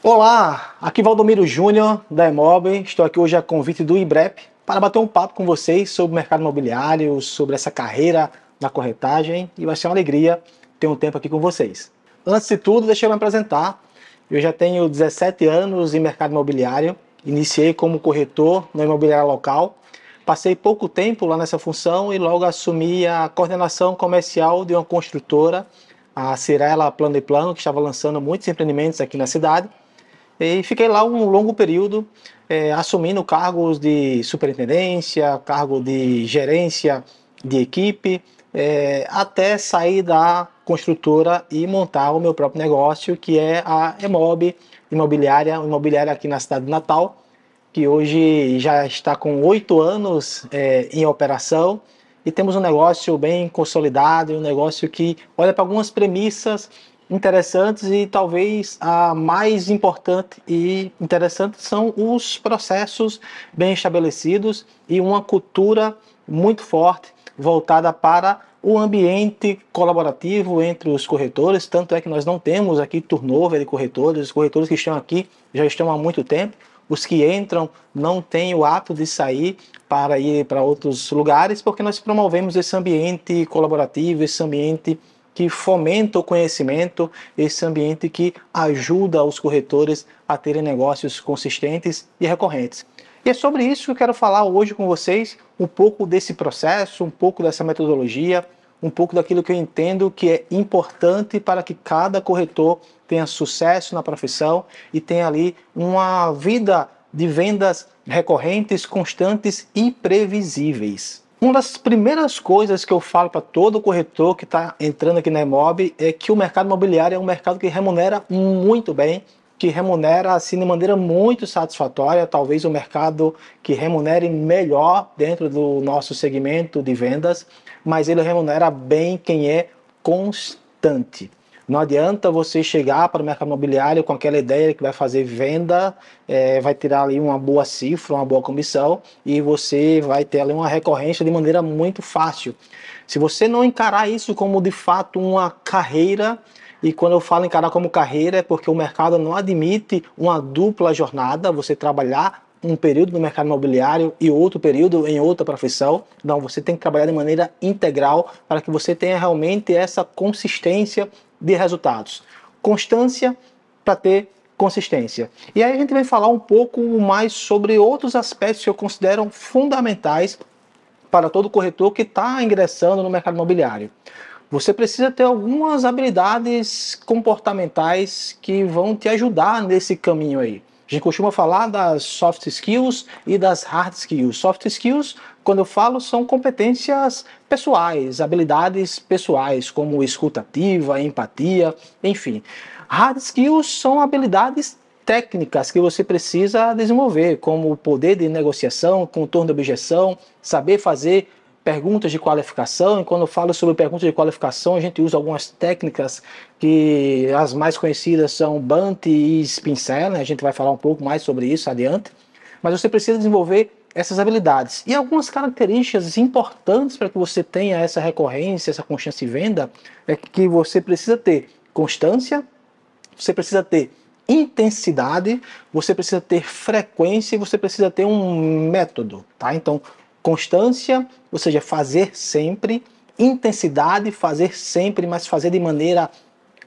Olá, aqui Valdomiro Júnior da Emob. Estou aqui hoje a convite do IBREP para bater um papo com vocês sobre o mercado imobiliário, sobre essa carreira na corretagem, e vai ser uma alegria ter um tempo aqui com vocês. Antes de tudo, deixa eu me apresentar. Eu já tenho 17 anos em mercado imobiliário, iniciei como corretor na imobiliária local, passei pouco tempo lá nessa função e logo assumi a coordenação comercial de uma construtora, a Cirela Plano e Plano, que estava lançando muitos empreendimentos aqui na cidade. E fiquei lá um longo período, assumindo cargos de superintendência, cargo de gerência de equipe, até sair da construtora e montar o meu próprio negócio, que é a Emob imobiliária aqui na cidade de Natal, que hoje já está com 8 anos em operação, e temos um negócio bem consolidado, um negócio que olha para algumas premissas interessantes, e talvez a mais importante e interessante são os processos bem estabelecidos e uma cultura muito forte voltada para o ambiente colaborativo entre os corretores. Tanto é que nós não temos aqui turnover de corretores. Os corretores que estão aqui já estão há muito tempo. Os que entram não têm o hábito de sair para ir para outros lugares, porque nós promovemos esse ambiente colaborativo, esse ambiente que fomenta o conhecimento, esse ambiente que ajuda os corretores a terem negócios consistentes e recorrentes. E é sobre isso que eu quero falar hoje com vocês, um pouco desse processo, um pouco dessa metodologia, um pouco daquilo que eu entendo que é importante para que cada corretor tenha sucesso na profissão e tenha ali uma vida de vendas recorrentes, constantes e previsíveis. Uma das primeiras coisas que eu falo para todo corretor que está entrando aqui na Emob é que o mercado imobiliário é um mercado que remunera muito bem, que remunera assim de maneira muito satisfatória, talvez o mercado que remunere melhor dentro do nosso segmento de vendas, mas ele remunera bem quem é constante. Não adianta você chegar para o mercado imobiliário com aquela ideia que vai fazer venda, vai tirar ali uma boa cifra, uma boa comissão, e você vai ter ali uma recorrência de maneira muito fácil. Se você não encarar isso como de fato uma carreira, e quando eu falo encarar como carreira é porque o mercado não admite uma dupla jornada, você trabalhar um período no mercado imobiliário e outro período em outra profissão. Não, você tem que trabalhar de maneira integral para que você tenha realmente essa consistência de resultados. Constância para ter consistência. E aí a gente vai falar um pouco mais sobre outros aspectos que eu considero fundamentais para todo corretor que está ingressando no mercado imobiliário. Você precisa ter algumas habilidades comportamentais que vão te ajudar nesse caminho aí. A gente costuma falar das soft skills e das hard skills. Soft skills, quando eu falo, são competências pessoais, habilidades pessoais, como escuta ativa, empatia, enfim. Hard skills são habilidades técnicas que você precisa desenvolver, como o poder de negociação, contorno de objeção, saber fazer perguntas de qualificação. E quando eu falo sobre perguntas de qualificação, a gente usa algumas técnicas que as mais conhecidas são Bunt e Spincel, né? A gente vai falar um pouco mais sobre isso adiante. Mas você precisa desenvolver essas habilidades. E algumas características importantes para que você tenha essa recorrência, essa constância de venda, é que você precisa ter constância, você precisa ter intensidade, você precisa ter frequência e você precisa ter um método, tá? Então, constância, ou seja, fazer sempre. Intensidade, fazer sempre, mas fazer de maneira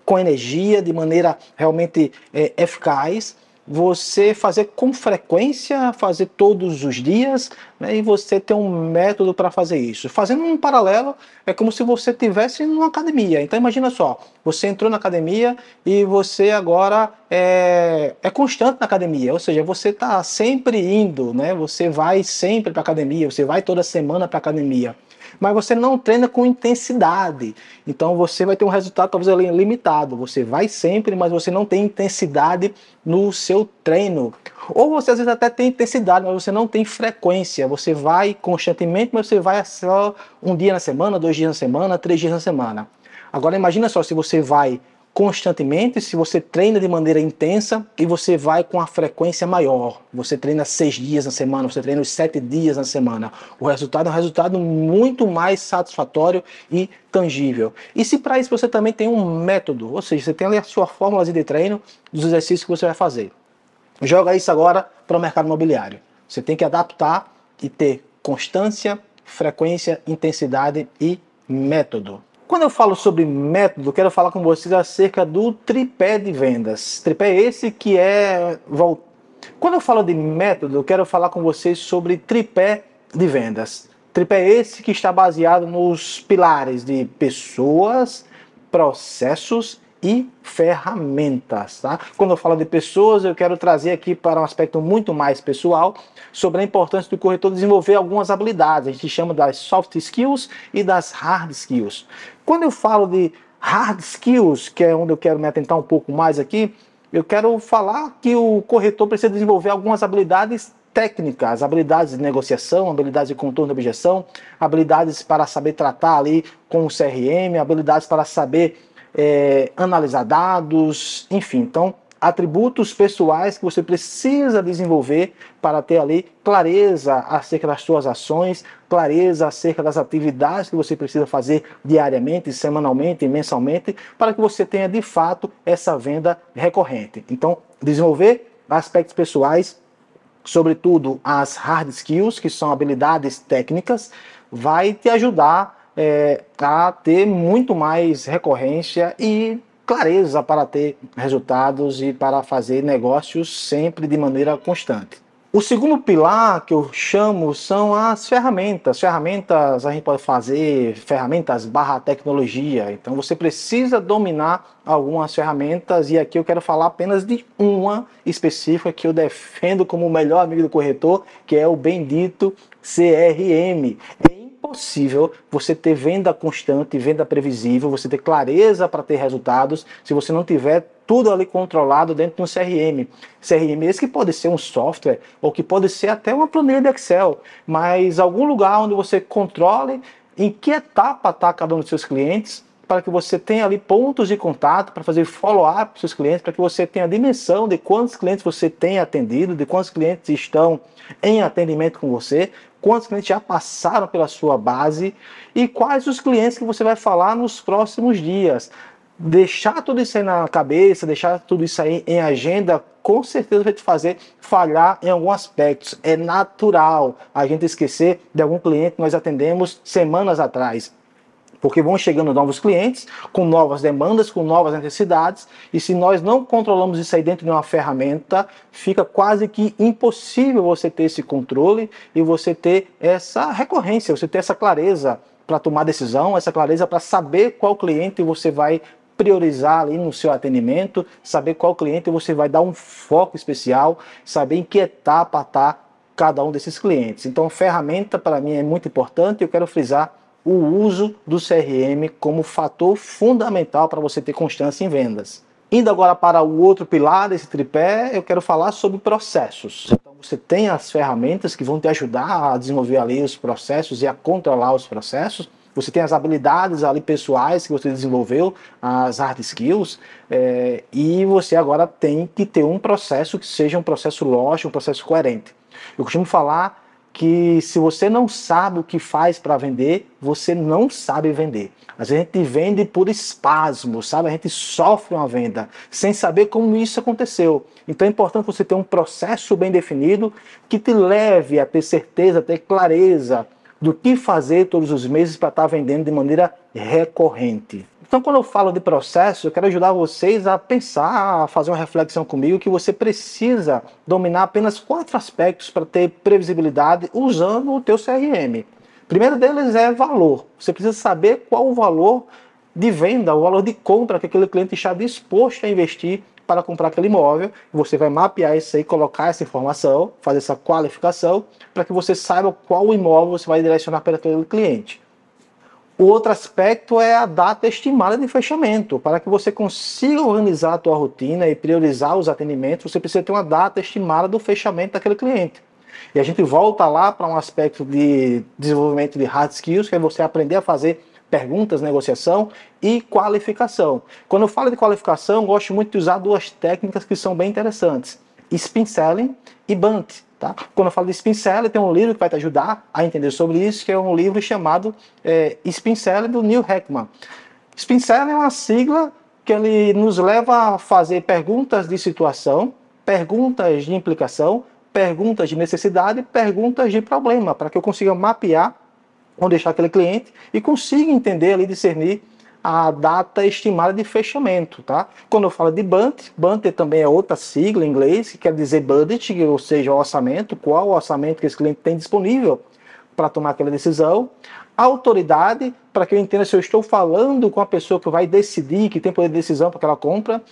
com energia, de maneira realmente eficaz. Você fazer com frequência, fazer todos os dias, né, e você ter um método para fazer isso. Fazendo um paralelo, é como se você estivesse numa academia. Então imagina só, você entrou na academia e você agora é constante na academia, ou seja, você está sempre indo, né, você vai sempre para a academia, você vai toda semana para a academia. Mas você não treina com intensidade, então você vai ter um resultado talvez ali limitado. Você vai sempre, mas você não tem intensidade no seu treino. Ou você às vezes até tem intensidade, mas você não tem frequência. Você vai constantemente, mas você vai só um dia na semana, 2 dias na semana, 3 dias na semana. Agora imagina só, se você vai constantemente, se você treina de maneira intensa e você vai com a frequência maior. Você treina 6 dias na semana, você treina os 7 dias na semana. O resultado é um resultado muito mais satisfatório e tangível. E se para isso você também tem um método, ou seja, você tem ali a sua fórmula de treino dos exercícios que você vai fazer. Joga isso agora para o mercado imobiliário. Você tem que adaptar e ter constância, frequência, intensidade e método. Quando eu falo sobre método, quero falar com vocês acerca do tripé de vendas. Tripé esse que é... Quando eu falo de método, eu quero falar com vocês sobre tripé de vendas. Tripé esse que está baseado nos pilares de pessoas, processos e ferramentas, tá? Quando eu falo de pessoas, eu quero trazer aqui para um aspecto muito mais pessoal sobre a importância do corretor desenvolver algumas habilidades. A gente chama das soft skills e das hard skills. Quando eu falo de hard skills, que é onde eu quero me atentar um pouco mais aqui, eu quero falar que o corretor precisa desenvolver algumas habilidades técnicas, habilidades de negociação, habilidades de contorno de objeção, habilidades para saber tratar ali com o CRM, habilidades para saber analisar dados, enfim. Então, atributos pessoais que você precisa desenvolver para ter ali clareza acerca das suas ações, clareza acerca das atividades que você precisa fazer diariamente, semanalmente, mensalmente, para que você tenha de fato essa venda recorrente. Então, desenvolver aspectos pessoais, sobretudo as hard skills, que são habilidades técnicas, vai te ajudar a ter muito mais recorrência e clareza para ter resultados e para fazer negócios sempre de maneira constante. O segundo pilar que eu chamo são as ferramentas. Ferramentas, a gente pode fazer ferramentas barra tecnologia. Então você precisa dominar algumas ferramentas e aqui eu quero falar apenas de uma específica que eu defendo como o melhor amigo do corretor, que é o bendito CRM. É impossível você ter venda constante, venda previsível, você ter clareza para ter resultados, se você não tiver tudo ali controlado dentro de um CRM. CRM esse que pode ser um software, ou que pode ser até uma planilha de Excel, mas algum lugar onde você controle em que etapa está cada um dos seus clientes, para que você tenha ali pontos de contato, para fazer follow-up para os seus clientes, para que você tenha a dimensão de quantos clientes você tem atendido, de quantos clientes estão em atendimento com você, quantos clientes já passaram pela sua base e quais os clientes que você vai falar nos próximos dias. Deixar tudo isso aí na cabeça, deixar tudo isso aí em agenda, com certeza vai te fazer falhar em alguns aspectos. É natural a gente esquecer de algum cliente que nós atendemos semanas atrás. Porque vão chegando novos clientes, com novas demandas, com novas necessidades, e se nós não controlamos isso aí dentro de uma ferramenta, fica quase que impossível você ter esse controle e você ter essa recorrência, você ter essa clareza para tomar decisão, essa clareza para saber qual cliente você vai priorizar ali no seu atendimento, saber qual cliente você vai dar um foco especial, saber em que etapa está cada um desses clientes. Então, ferramenta para mim é muito importante, eu quero frisar o uso do CRM como fator fundamental para você ter constância em vendas. Indo agora para o outro pilar desse tripé, eu quero falar sobre processos. Então você tem as ferramentas que vão te ajudar a desenvolver ali os processos e a controlar os processos. Você tem as habilidades ali pessoais que você desenvolveu, as hard skills, e você agora tem que ter um processo que seja um processo lógico, um processo coerente. Eu costumo falar que se você não sabe o que faz para vender, você não sabe vender. Às vezes a gente vende por espasmo, sabe? A gente sofre uma venda sem saber como isso aconteceu. Então é importante você ter um processo bem definido que te leve a ter certeza, a ter clareza do que fazer todos os meses para estar vendendo de maneira recorrente. Então, quando eu falo de processo, eu quero ajudar vocês a pensar, a fazer uma reflexão comigo que você precisa dominar apenas 4 aspectos para ter previsibilidade usando o teu CRM. O primeiro deles é valor. Você precisa saber qual o valor de venda, o valor de compra que aquele cliente está disposto a investir para comprar aquele imóvel. Você vai mapear isso aí, colocar essa informação, fazer essa qualificação, para que você saiba qual imóvel você vai direcionar para aquele cliente. O outro aspecto é a data estimada de fechamento. Para que você consiga organizar a tua rotina e priorizar os atendimentos, você precisa ter uma data estimada do fechamento daquele cliente. E a gente volta lá para um aspecto de desenvolvimento de hard skills, que é você aprender a fazer perguntas, negociação e qualificação. Quando eu falo de qualificação, eu gosto muito de usar duas técnicas que são bem interessantes: spin selling e bunt. Tá? Quando eu falo de spin selling, tem um livro que vai te ajudar a entender sobre isso, que é um livro chamado Spin Selling, do Neil Heckman. Spin selling é uma sigla que ele nos leva a fazer perguntas de situação, perguntas de implicação, perguntas de necessidade, perguntas de problema, para que eu consiga mapear onde está aquele cliente e consiga entender ali, discernir a data estimada de fechamento, tá? Quando eu falo de BUNT, BUNT também é outra sigla em inglês, que quer dizer budget, ou seja, o orçamento, qual o orçamento que esse cliente tem disponível para tomar aquela decisão. Autoridade, para que eu entenda se eu estou falando com a pessoa que vai decidir, que tem poder de decisão para aquela compra.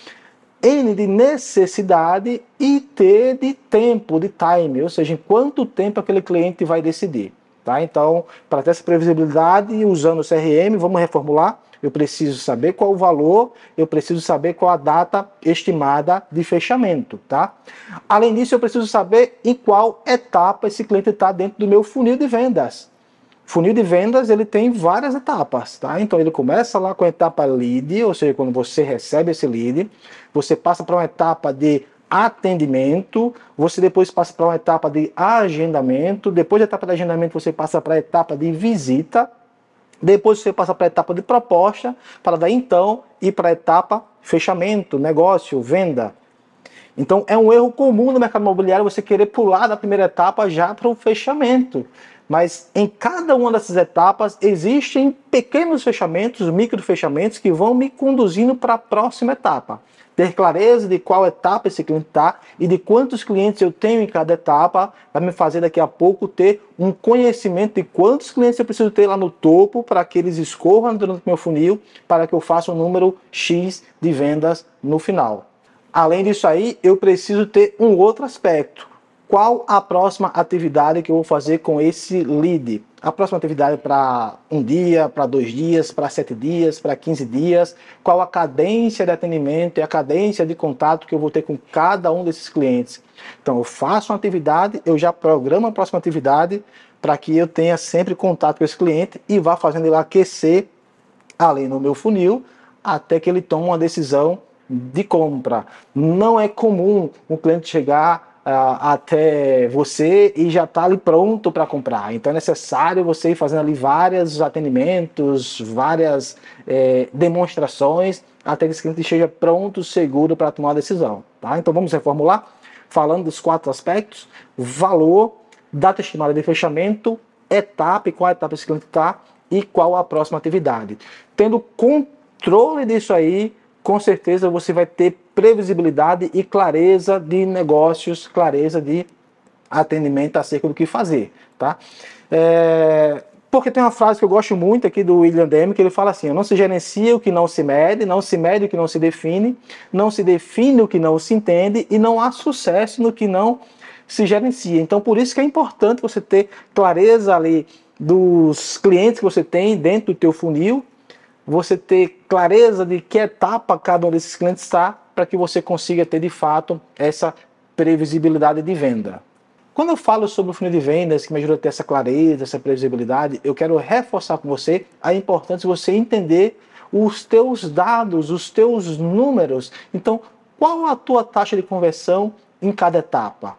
N de necessidade e T de tempo, de time, ou seja, em quanto tempo aquele cliente vai decidir. Tá? Então, para ter essa previsibilidade, usando o CRM, vamos reformular. Eu preciso saber qual o valor, eu preciso saber qual a data estimada de fechamento. Tá? Além disso, eu preciso saber em qual etapa esse cliente está dentro do meu funil de vendas. Funil de vendas, ele tem várias etapas, tá? Então ele começa lá com a etapa lead, ou seja, quando você recebe esse lead, você passa para uma etapa de atendimento, você depois passa para uma etapa de agendamento, depois da etapa de agendamento você passa para a etapa de visita, depois você passa para a etapa de proposta, para daí então ir para a etapa fechamento, negócio, venda. Então é um erro comum no mercado imobiliário você querer pular da primeira etapa já para o fechamento. Mas em cada uma dessas etapas existem pequenos fechamentos, micro fechamentos que vão me conduzindo para a próxima etapa. Ter clareza de qual etapa esse cliente está e de quantos clientes eu tenho em cada etapa vai me fazer daqui a pouco ter um conhecimento de quantos clientes eu preciso ter lá no topo para que eles escorram durante o meu funil, para que eu faça um número X de vendas no final. Além disso aí, eu preciso ter um outro aspecto. Qual a próxima atividade que eu vou fazer com esse lead? A próxima atividade para um dia, para 2 dias, para 7 dias, para 15 dias? Qual a cadência de atendimento e a cadência de contato que eu vou ter com cada um desses clientes? Então eu faço uma atividade, eu já programo a próxima atividade para que eu tenha sempre contato com esse cliente e vá fazendo ele aquecer ali no meu funil até que ele tome uma decisão de compra. Não é comum um cliente chegar até você e já está ali pronto para comprar. Então é necessário você ir fazendo ali vários atendimentos, várias demonstrações, até que esse cliente esteja pronto, seguro para tomar a decisão. Tá? Então vamos reformular, falando dos 4 aspectos: valor, data estimada de fechamento, etapa, e qual etapa esse cliente está, e qual a próxima atividade. Tendo controle disso aí, com certeza você vai ter previsibilidade e clareza de negócios, clareza de atendimento acerca do que fazer, tá? Porque tem uma frase que eu gosto muito aqui do William Demme, que ele fala assim: não se gerencia o que não se mede o que não se define o que não se entende e não há sucesso no que não se gerencia. Então por isso que é importante você ter clareza ali dos clientes que você tem dentro do teu funil, você ter clareza de que etapa cada um desses clientes está, para que você consiga ter de fato essa previsibilidade de venda. Quando eu falo sobre o funil de vendas, que me ajuda a ter essa clareza, essa previsibilidade, eu quero reforçar com você a importância de você entender os teus dados, os teus números. Então, qual a tua taxa de conversão em cada etapa?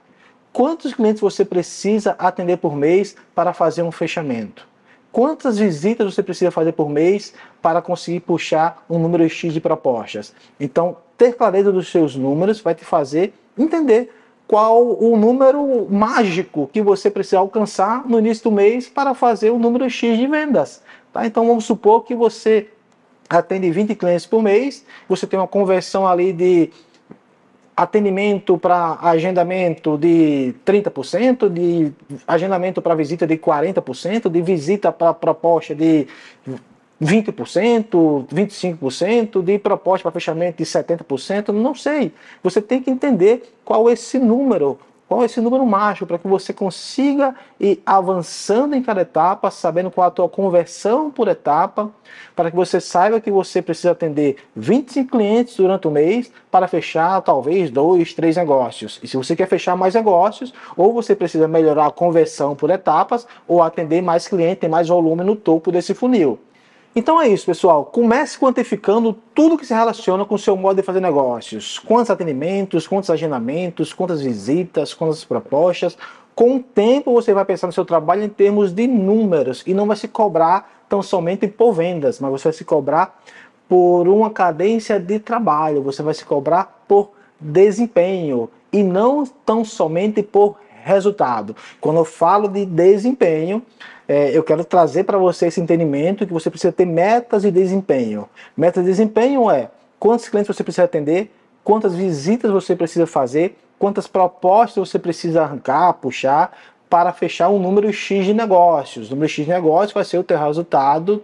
Quantos clientes você precisa atender por mês para fazer um fechamento? Quantas visitas você precisa fazer por mês para conseguir puxar um número X de propostas? Então, ter clareza dos seus números vai te fazer entender qual o número mágico que você precisa alcançar no início do mês para fazer o número X de vendas. Tá? Então, vamos supor que você atende 20 clientes por mês, você tem uma conversão ali de atendimento para agendamento de 30%, de agendamento para visita de 40%, de visita para proposta de 20%, 25%, de proposta para fechamento de 70%, não sei. Você tem que entender qual é esse número mágico, para que você consiga ir avançando em cada etapa, sabendo qual é a tua conversão por etapa, para que você saiba que você precisa atender 25 clientes durante o mês para fechar talvez 2, 3 negócios. E se você quer fechar mais negócios, ou você precisa melhorar a conversão por etapas, ou atender mais clientes, ter mais volume no topo desse funil. Então é isso, pessoal. Comece quantificando tudo que se relaciona com o seu modo de fazer negócios. Quantos atendimentos, quantos agendamentos, quantas visitas, quantas propostas. Com o tempo você vai pensar no seu trabalho em termos de números e não vai se cobrar tão somente por vendas, mas você vai se cobrar por uma cadência de trabalho, você vai se cobrar por desempenho e não tão somente por resultado. Quando eu falo de desempenho, eu quero trazer para você esse entendimento que você precisa ter metas de desempenho. Meta de desempenho é quantos clientes você precisa atender, quantas visitas você precisa fazer, quantas propostas você precisa arrancar, puxar, para fechar um número X de negócios. O número X de negócios vai ser o teu resultado,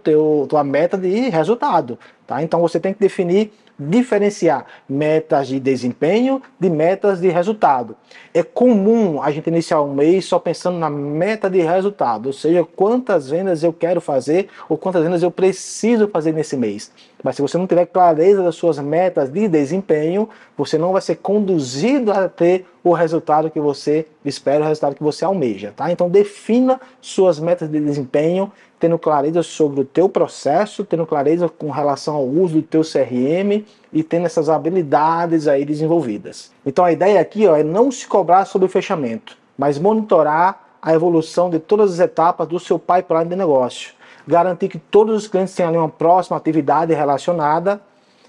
tua meta de resultado. Tá? Então você tem que definir, diferenciar metas de desempenho de metas de resultado. É comum a gente iniciar um mês só pensando na meta de resultado, ou seja, quantas vendas eu quero fazer ou quantas vendas eu preciso fazer nesse mês. Mas se você não tiver clareza das suas metas de desempenho, você não vai ser conduzido a ter o resultado que você espera, o resultado que você almeja. Tá? Então defina suas metas de desempenho, tendo clareza sobre o teu processo, tendo clareza com relação ao uso do teu CRM e tendo essas habilidades aí desenvolvidas. Então a ideia aqui é não se cobrar sobre o fechamento, mas monitorar a evolução de todas as etapas do seu pipeline de negócio. Garantir que todos os clientes tenham ali uma próxima atividade relacionada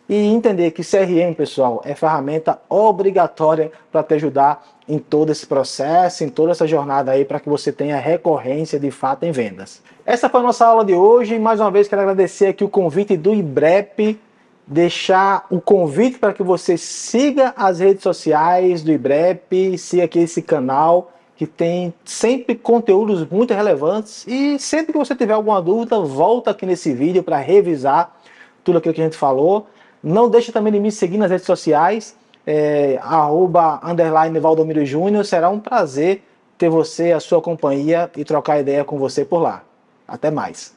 e entender que CRM, pessoal, é ferramenta obrigatória para te ajudar em todo esse processo, em toda essa jornada aí, para que você tenha recorrência de fato em vendas. Essa foi a nossa aula de hoje. Mais uma vez quero agradecer aqui o convite do IBREP, deixar um convite para que você siga as redes sociais do IBREP, siga aqui esse canal que tem sempre conteúdos muito relevantes e sempre que você tiver alguma dúvida, volta aqui nesse vídeo para revisar tudo aquilo que a gente falou. Não deixe também de me seguir nas redes sociais, @_Valdomiro Júnior. Será um prazer ter você, a sua companhia e trocar ideia com você por lá. Até mais.